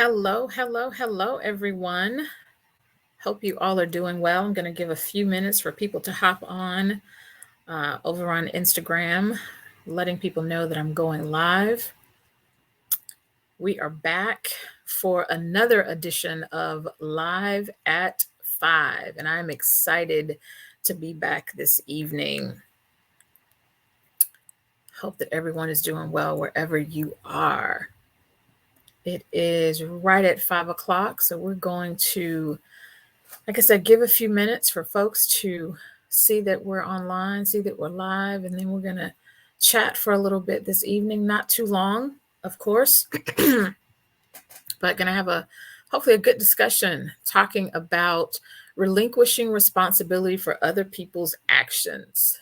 Hello, hello, hello, everyone. Hope you all are doing well. I'm going to give a few minutes for people to hop on over on Instagram, letting people know that I'm going live. We are back for another edition of Live at 5, and I'm excited to be back this evening. Hope that everyone is doing well wherever you are. It is right at 5 o'clock, so we're going to, like I said, give a few minutes for folks to see that we're online, see that we're live, and then we're going to chat for a little bit this evening. Not too long, of course, but going to have hopefully a good discussion talking about relinquishing responsibility for other people's actions.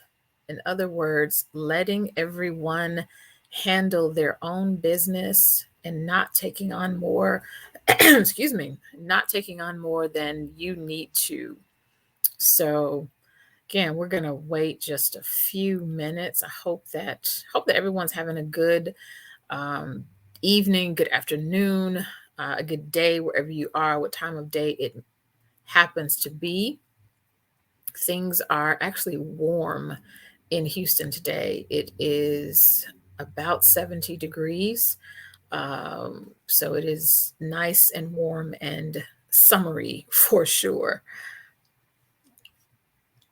In other words, letting everyone handle their own business and not taking on more, excuse me, not taking on more than you need to. So again, we're going to wait just a few minutes. I hope that everyone's having a good evening, good afternoon, a good day wherever you are, what time of day it happens to be. Things are actually warm in Houston today. It is about 70 degrees. So it is nice and warm and summery for sure.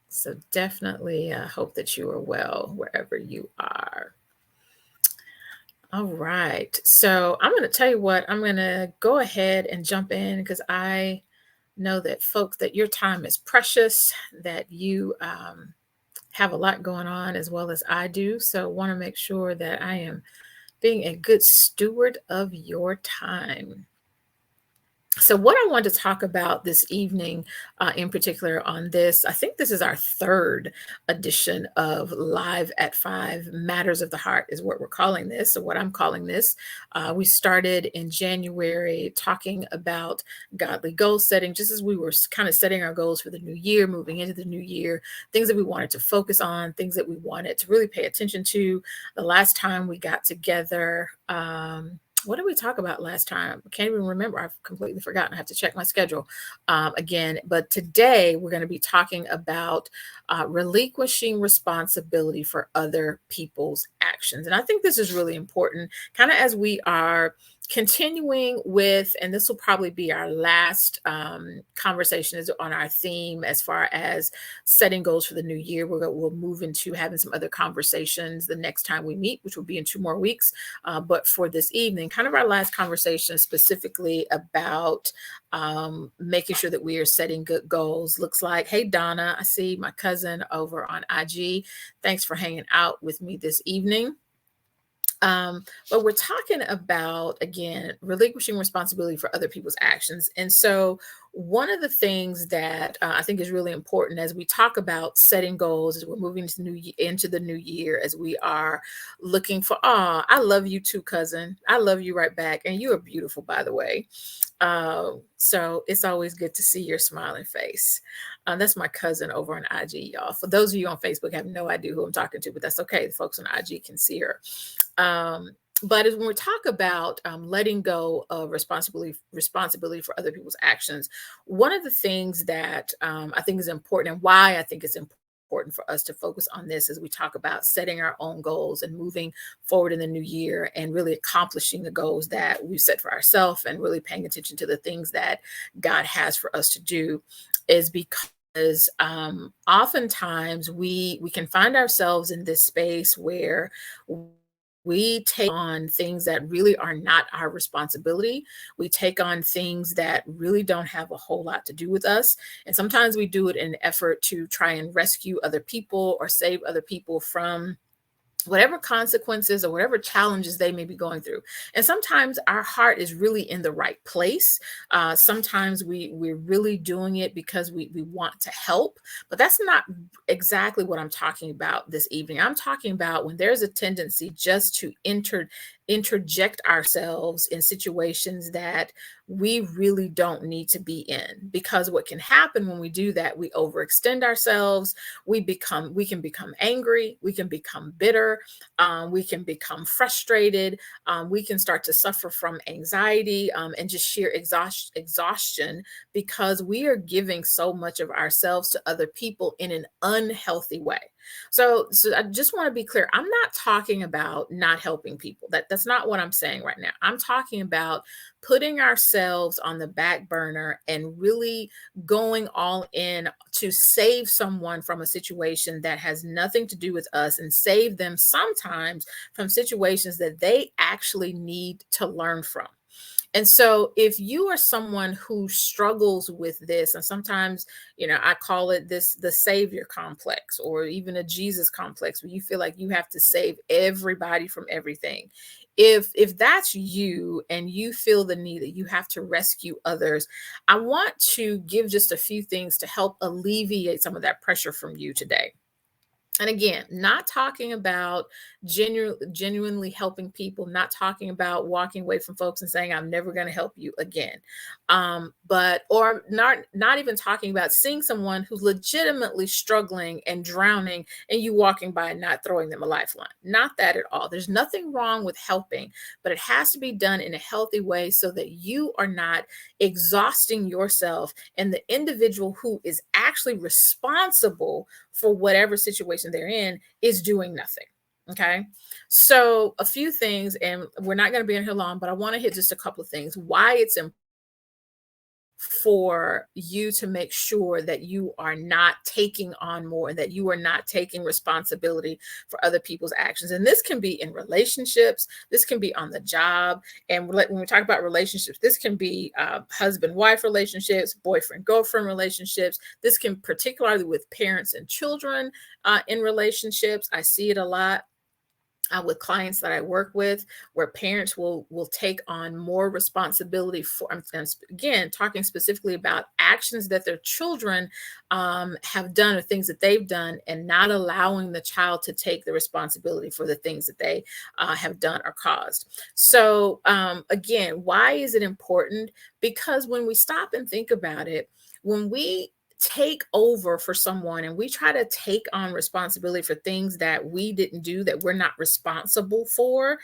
So definitely hope that you are well wherever you are. All right. So I'm going to tell you what, I'm going to go ahead and jump in because I know that folks, that your time is precious, that you have a lot going on as well as I do. So want to make sure that I am being a good steward of your time. So what I want to talk about this evening, in particular on this, I think this is our third edition of Live at 5 Matters of the Heart is what we're calling this, or what I'm calling this. We started in January talking about godly goal setting, just as we were kind of setting our goals for the new year, moving into the new year, things that we wanted to focus on, things that we wanted to really pay attention to. The last time we got together, what did we talk about last time? I can't even remember. I've completely forgotten. I have to check my schedule again. But today we're going to be talking about relinquishing responsibility for other people's actions. And I think this is really important, kind of as we are continuing with, and this will probably be our last conversation is on our theme as far as setting goals for the new year. We'll move into having some other conversations the next time we meet, which will be in 2 more weeks. But for this evening, kind of our last conversation specifically about making sure that we are setting good goals. Looks like, hey, Donna, I see my cousin over on IG. Thanks for hanging out with me this evening. But we're talking about, again, relinquishing responsibility for other people's actions. And so one of the things that I think is really important as we talk about setting goals, as we're moving into the new year, as we are looking for, I love you too, cousin. I love you right back. And you are beautiful, by the way. So it's always good to see your smiling face. That's my cousin over on IG, y'all. For those of you on Facebook, I have no idea who I'm talking to, but that's okay. The folks on IG can see her. But as when we talk about letting go of responsibility for other people's actions, one of the things that I think is important, and why I think it's important for us to focus on this as we talk about setting our own goals and moving forward in the new year and really accomplishing the goals that we set for ourselves and really paying attention to the things that God has for us to do, is because oftentimes we can find ourselves in this space where we take on things that really are not our responsibility. We take on things that really don't have a whole lot to do with us. And sometimes we do it in an effort to try and rescue other people or save other people from whatever consequences or whatever challenges they may be going through. And sometimes our heart is really in the right place. Sometimes we're really doing it because we want to help, but that's not exactly what I'm talking about this evening. I'm talking about when there's a tendency just to interject ourselves in situations that we really don't need to be in, because what can happen when we do that, we overextend ourselves, we can become angry, we can become bitter, anger. We can become frustrated. We can start to suffer from anxiety and just sheer exhaustion because we are giving so much of ourselves to other people in an unhealthy way. So I just want to be clear. I'm not talking about not helping people. That's not what I'm saying right now. I'm talking about putting ourselves on the back burner and really going all in to save someone from a situation that has nothing to do with us and save them sometimes from situations that they actually need to learn from. And so if you are someone who struggles with this, and sometimes, I call it the savior complex or even a Jesus complex, where you feel like you have to save everybody from everything. If that's you and you feel the need that you have to rescue others, I want to give just a few things to help alleviate some of that pressure from you today. And again, not talking about genuinely helping people, not talking about walking away from folks and saying, I'm never going to help you again. But, or not even talking about seeing someone who's legitimately struggling and drowning and you walking by and not throwing them a lifeline. Not that at all. There's nothing wrong with helping, but it has to be done in a healthy way so that you are not exhausting yourself and the individual who is actually responsible for whatever situation they're in is doing nothing. Okay. So a few things, and we're not going to be in here long, but I want to hit just a couple of things. Why it's important for you to make sure that you are not taking on more and that you are not taking responsibility for other people's actions. And this can be in relationships, this can be on the job. And when we talk about relationships, this can be husband-wife relationships, boyfriend-girlfriend relationships. This can particularly with parents and children in relationships. I see it a lot with clients that I work with, where parents will take on more responsibility for. Again, talking specifically about actions that their children have done or things that they've done, and not allowing the child to take the responsibility for the things that they have done or caused. So again, why is it important? Because when we stop and think about it, when we take over for someone and we try to take on responsibility for things that we didn't do, that we're not responsible for,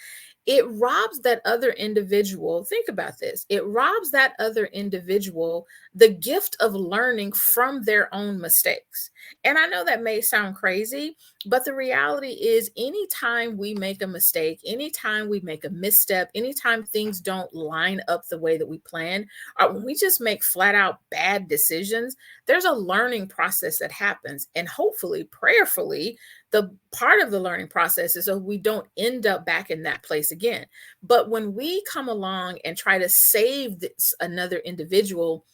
it robs that other individual. Think about this. It robs that other individual the gift of learning from their own mistakes. And I know that may sound crazy, but the reality is anytime we make a mistake, anytime we make a misstep, anytime things don't line up the way that we planned, or when we just make flat out bad decisions, there's a learning process that happens. And hopefully, prayerfully, the part of the learning process is so we don't end up back in that place again. But when we come along and try to save another individual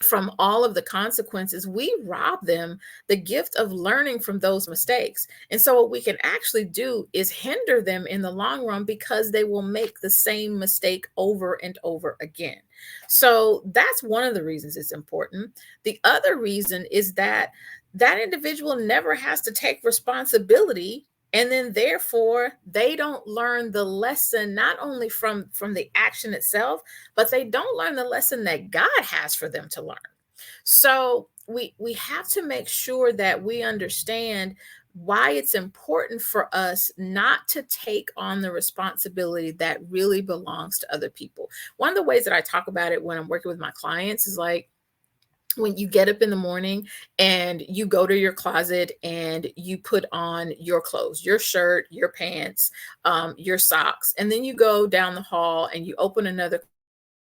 from all of the consequences, we rob them the gift of learning from those mistakes. And so what we can actually do is hinder them in the long run, because they will make the same mistake over and over again. So that's one of the reasons it's important. The other reason is that that individual never has to take responsibility, and then therefore they don't learn the lesson, not only from the action itself, but they don't learn the lesson that God has for them to learn. So we have to make sure that we understand why it's important for us not to take on the responsibility that really belongs to other people. One of the ways that I talk about it when I'm working with my clients is like, when you get up in the morning and you go to your closet and you put on your clothes, your shirt, your pants, your socks, and then you go down the hall and you open another,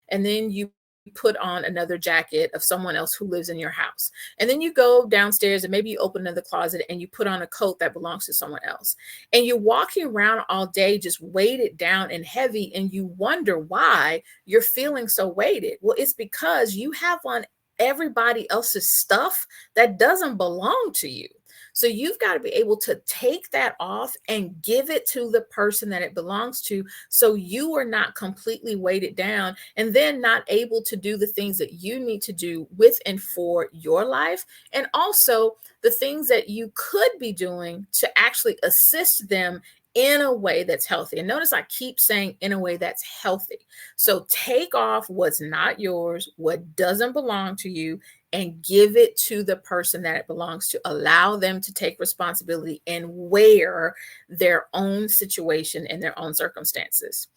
and then you put on another jacket of someone else who lives in your house. And then you go downstairs and maybe you open another closet and you put on a coat that belongs to someone else. And you're walking around all day just weighted down and heavy, and you wonder why you're feeling so weighted. Well, it's because you have on everybody else's stuff that doesn't belong to you. So you've got to be able to take that off and give it to the person that it belongs to, so you are not completely weighted down and then not able to do the things that you need to do with and for your life, and also the things that you could be doing to actually assist them in a way that's healthy. And notice I keep saying in a way that's healthy. So take off what's not yours, what doesn't belong to you, and give it to the person that it belongs to. Allow them to take responsibility and wear their own situation and their own circumstances.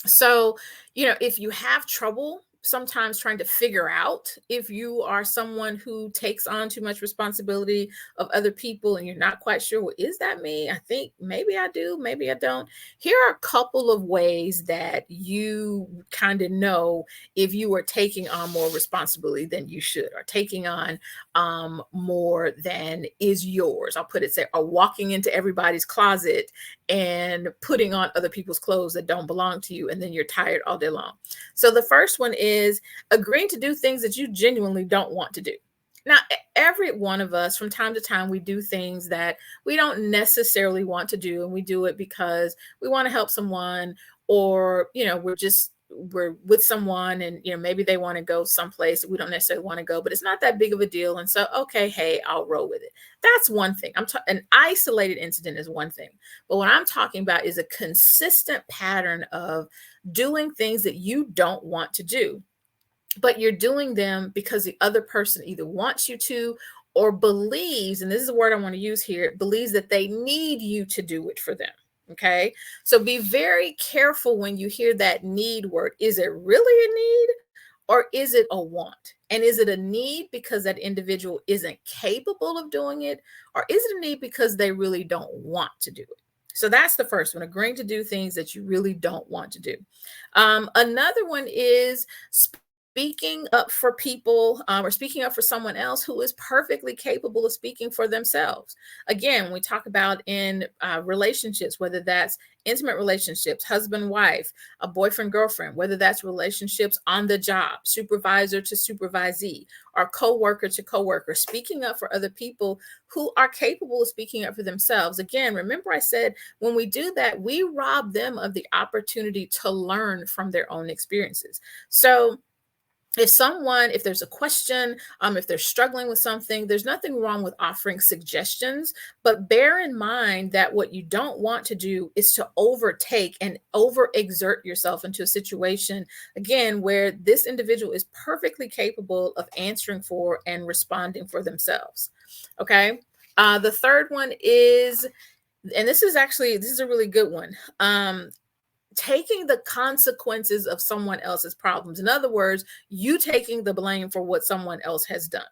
So, if you have trouble sometimes trying to figure out if you are someone who takes on too much responsibility of other people and you're not quite sure, well, is that me? I think maybe I do, maybe I don't. Here are a couple of ways that you kind of know if you are taking on more responsibility than you should, or taking on more than is yours. I'll put it, say, or walking into everybody's closet and putting on other people's clothes that don't belong to you, and then you're tired all day long. So the first one is agreeing to do things that you genuinely don't want to do. Now, every one of us from time to time, we do things that we don't necessarily want to do, and we do it because we want to help someone, or we're with someone, and maybe they want to go someplace that we don't necessarily want to go, but it's not that big of a deal, and so okay, hey, I'll roll with it. That's one thing. An isolated incident is one thing, but what I'm talking about is a consistent pattern of doing things that you don't want to do, but you're doing them because the other person either wants you to, or believes, and this is the word I want to use here, believes that they need you to do it for them. Okay. So be very careful when you hear that need word. Is it really a need, or is it a want? And is it a need because that individual isn't capable of doing it, or is it a need because they really don't want to do it? So that's the first one, agreeing to do things that you really don't want to do. Another one is speaking up for people, or speaking up for someone else who is perfectly capable of speaking for themselves. Again, when we talk about in relationships, whether that's intimate relationships, husband, wife, a boyfriend, girlfriend, whether that's relationships on the job, supervisor to supervisee, or coworker to coworker, speaking up for other people who are capable of speaking up for themselves. Again, remember I said when we do that, we rob them of the opportunity to learn from their own experiences. So if there's a question, if they're struggling with something, there's nothing wrong with offering suggestions, but bear in mind that what you don't want to do is to overtake and overexert yourself into a situation, again, where this individual is perfectly capable of answering for and responding for themselves. Okay. The third one is, and this is a really good one. Taking the consequences of someone else's problems. In other words, you taking the blame for what someone else has done.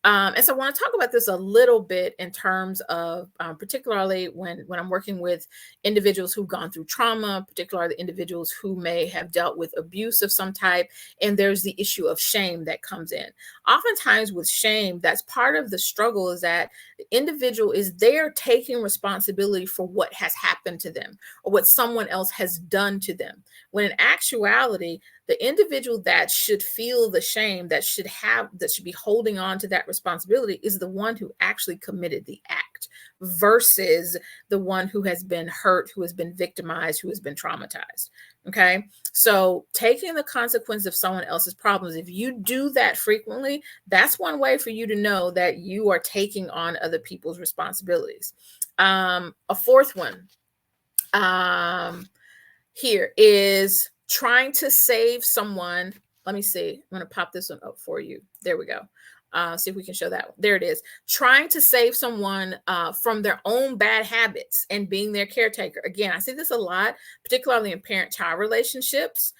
And so I want to talk about this a little bit in terms of particularly when I'm working with individuals who've gone through trauma, particularly the individuals who may have dealt with abuse of some type. And there's the issue of shame that comes in. Oftentimes with shame, that's part of the struggle, is that the individual is there taking responsibility for what has happened to them or what someone else has done to them. When in actuality, the individual that should feel the shame, that should be holding on to that responsibility, is the one who actually committed the act, versus the one who has been hurt, who has been victimized, who has been traumatized. Okay. So taking the consequence of someone else's problems, if you do that frequently, that's one way for you to know that you are taking on other people's responsibilities. A fourth one here is trying to save someone. Let me see. I'm going to pop this one up for you. There we go. See if we can show that. There it is. Trying to save someone from their own bad habits and being their caretaker. Again, I see this a lot, particularly in parent-child relationships.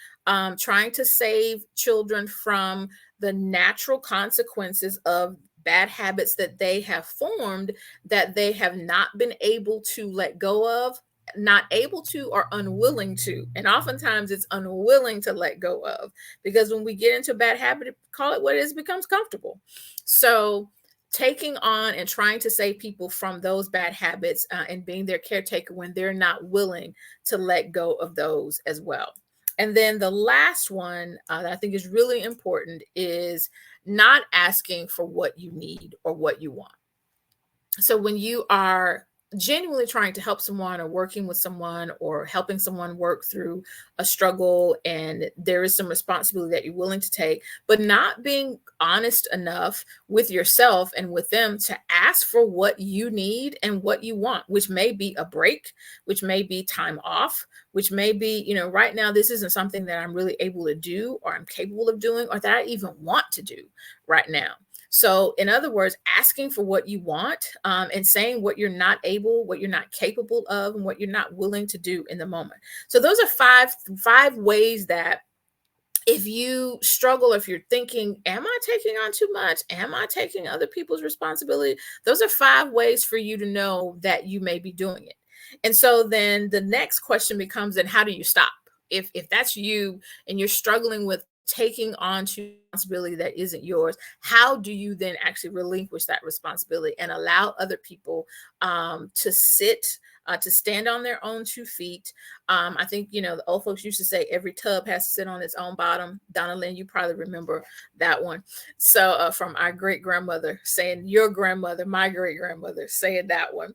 Trying to save children from the natural consequences of bad habits that they have formed, that they have not been able to let go of, not able to, or unwilling to. And oftentimes it's unwilling to let go of, because when we get into a bad habit, call it what it is, becomes comfortable. So taking on and trying to save people from those bad habits and being their caretaker when they're not willing to let go of those as well. And then the last one that I think is really important is not asking for what you need or what you want. So when you are genuinely trying to help someone or working with someone or helping someone work through a struggle, and there is some responsibility that you're willing to take, but not being honest enough with yourself and with them to ask for what you need and what you want, which may be a break, which may be time off, which may be, right now this isn't something that I'm really able to do or I'm capable of doing or that I even want to do right now. So, in other words, asking for what you want, and saying what you're not able, what you're not capable of, and what you're not willing to do in the moment. So, those are five ways that if you struggle, if you're thinking, am I taking on too much? Am I taking other people's responsibility? Those are five ways for you to know that you may be doing it. And so then the next question becomes, then how do you stop? If that's you and you're struggling with taking on to responsibility that isn't yours, how do you then actually relinquish that responsibility and allow other people to stand on their own 2 feet? I think, the old folks used to say every tub has to sit on its own bottom. Donna Lynn, you probably remember that one. So from our great grandmother saying, your grandmother, my great grandmother saying that one.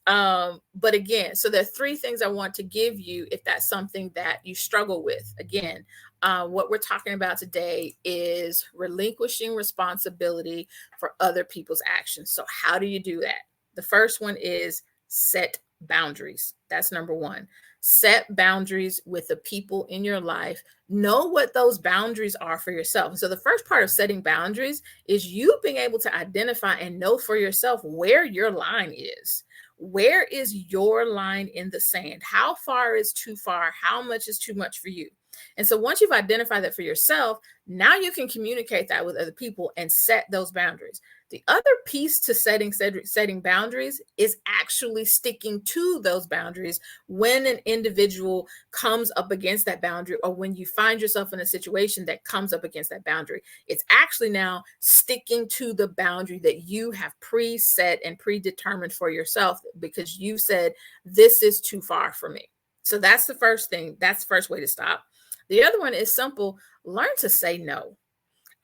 But again, so there are 3 things I want to give you if that's something that you struggle with. Again, what we're talking about today is relinquishing responsibility for other people's actions. So how do you do that? The first one is set boundaries. That's number 1. Set boundaries with the people in your life. Know what those boundaries are for yourself. So the first part of setting boundaries is you being able to identify and know for yourself where your line is. Where is your line in the sand? How far is too far? How much is too much for you? And so once you've identified that for yourself, now you can communicate that with other people and set those boundaries. The other piece to setting boundaries is actually sticking to those boundaries when an individual comes up against that boundary, or when you find yourself in a situation that comes up against that boundary. It's actually now sticking to the boundary that you have preset and predetermined for yourself, because you said, this is too far for me. So that's the first thing. That's the first way to stop. The other one is simple. Learn to say no.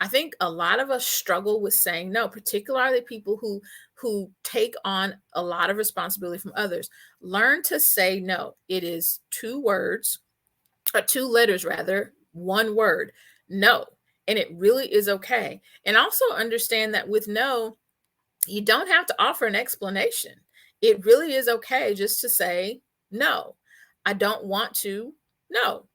I think a lot of us struggle with saying no, particularly people who take on a lot of responsibility from others. Learn to say no. It is 2 words, or 2 letters rather, 1 word, no. And it really is okay. And also understand that with no, you don't have to offer an explanation. It really is okay just to say no. I don't want to. No.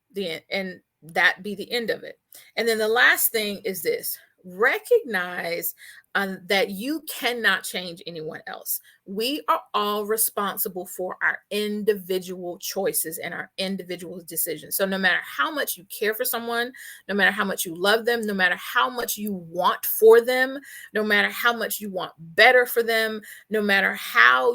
And that be the end of it. And then the last thing is this: recognize that you cannot change anyone else. We are all responsible for our individual choices and our individual decisions. So no matter how much you care for someone, no matter how much you love them, no matter how much you want for them, no matter how much you want better for them, no matter how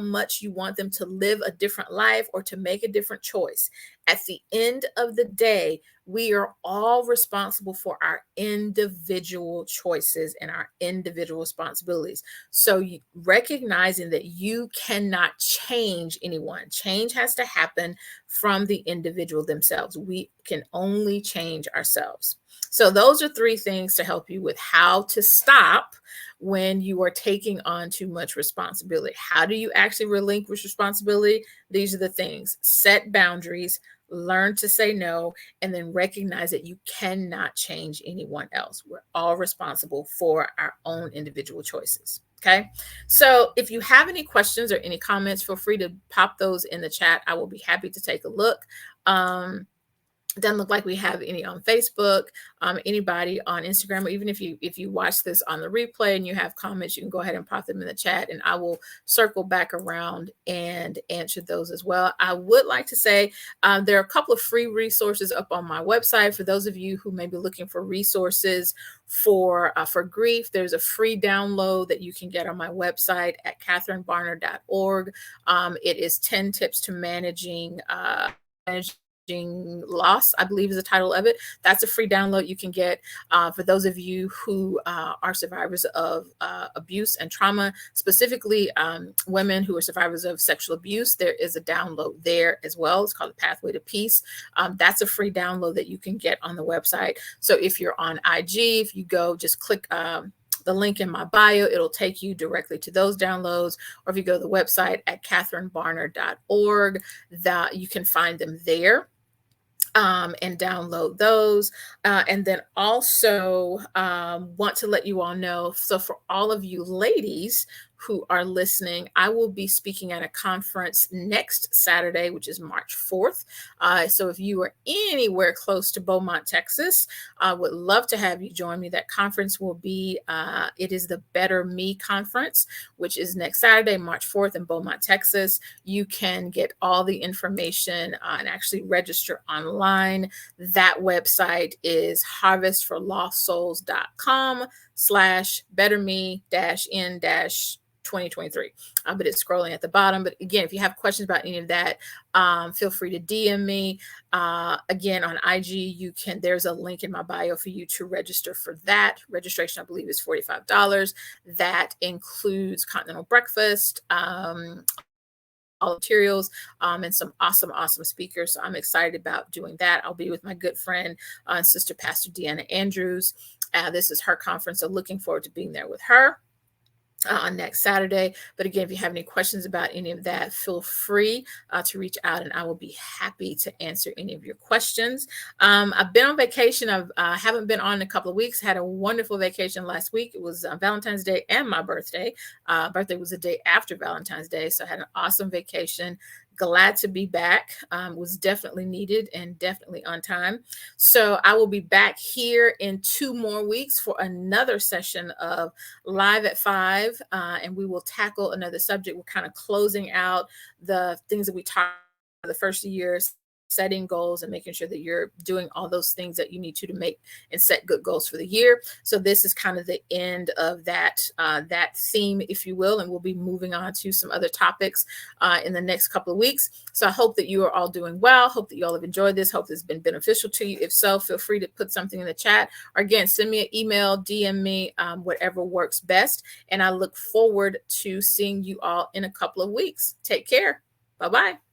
much you want them to live a different life or to make a different choice, at the end of the day, we are all responsible for our individual choices and our individual responsibilities. So recognizing that you cannot change anyone. Change has to happen from the individual themselves. We can only change ourselves. So those are 3 things to help you with how to stop when you are taking on too much responsibility. How do you actually relinquish responsibility? These are the things: set boundaries, learn to say no, and then recognize that you cannot change anyone else. We're all responsible for our own individual choices. Okay. So if you have any questions or any comments, feel free to pop those in the chat. I will be happy to take a look. Doesn't look like we have any on Facebook, anybody on Instagram, or even if you watch this on the replay and you have comments, you can go ahead and pop them in the chat and I will circle back around and answer those as well. I would like to say there are a couple of free resources up on my website for those of you who may be looking for resources for grief. There's a free download that you can get on my website at katherinebarner.org. It is 10 tips to managing loss, I believe is the title of it. That's a free download you can get for those of you who are survivors of abuse and trauma, specifically women who are survivors of sexual abuse. There is a download there as well. It's called The Pathway to Peace. That's a free download that you can get on the website. So if you're on IG, if you go, just click the link in my bio. It'll take you directly to those downloads. Or if you go to the website at katherinebarner.org, that you can find them there. And download those. And then also want to let you all know, so for all of you ladies who are listening, I will be speaking at a conference next Saturday, which is March 4th. So if you are anywhere close to Beaumont, Texas, I would love to have you join me. That conference will be, it is the Better Me Conference, which is next Saturday, March 4th in Beaumont, Texas. You can get all the information and actually register online. That website is harvestforlostsouls.com/betterme-in-2023. But it's scrolling at the bottom. But again, if you have questions about any of that, feel free to DM me. Again, on IG, there's a link in my bio for you to register for that. Registration, I believe, is $45. That includes continental breakfast, all materials, and some awesome speakers. So I'm excited about doing that. I'll be with my good friend and sister, Pastor Deanna Andrews. This is her conference, so looking forward to being there with her on next Saturday. But again, if you have any questions about any of that, feel free to reach out and I will be happy to answer any of your questions. I've been on vacation. I haven't been on in a couple of weeks. Had a wonderful vacation last week. It was Valentine's Day and my birthday. Birthday was the day after Valentine's Day. So I had an awesome vacation. Glad to be back. Was definitely needed and definitely on time. So I will be back here in 2 more weeks for another session of Live at 5, and we will tackle another subject. We're kind of closing out the things that we talked about the first years, setting goals and making sure that you're doing all those things that you need to make and set good goals for the year. So this is kind of the end of that theme, if you will, and we'll be moving on to some other topics in the next couple of weeks. So I hope that you are all doing well. Hope that you all have enjoyed this. Hope it's been beneficial to you. If so, feel free to put something in the chat, or again, send me an email, DM me, whatever works best. And I look forward to seeing you all in a couple of weeks. Take care. Bye-bye.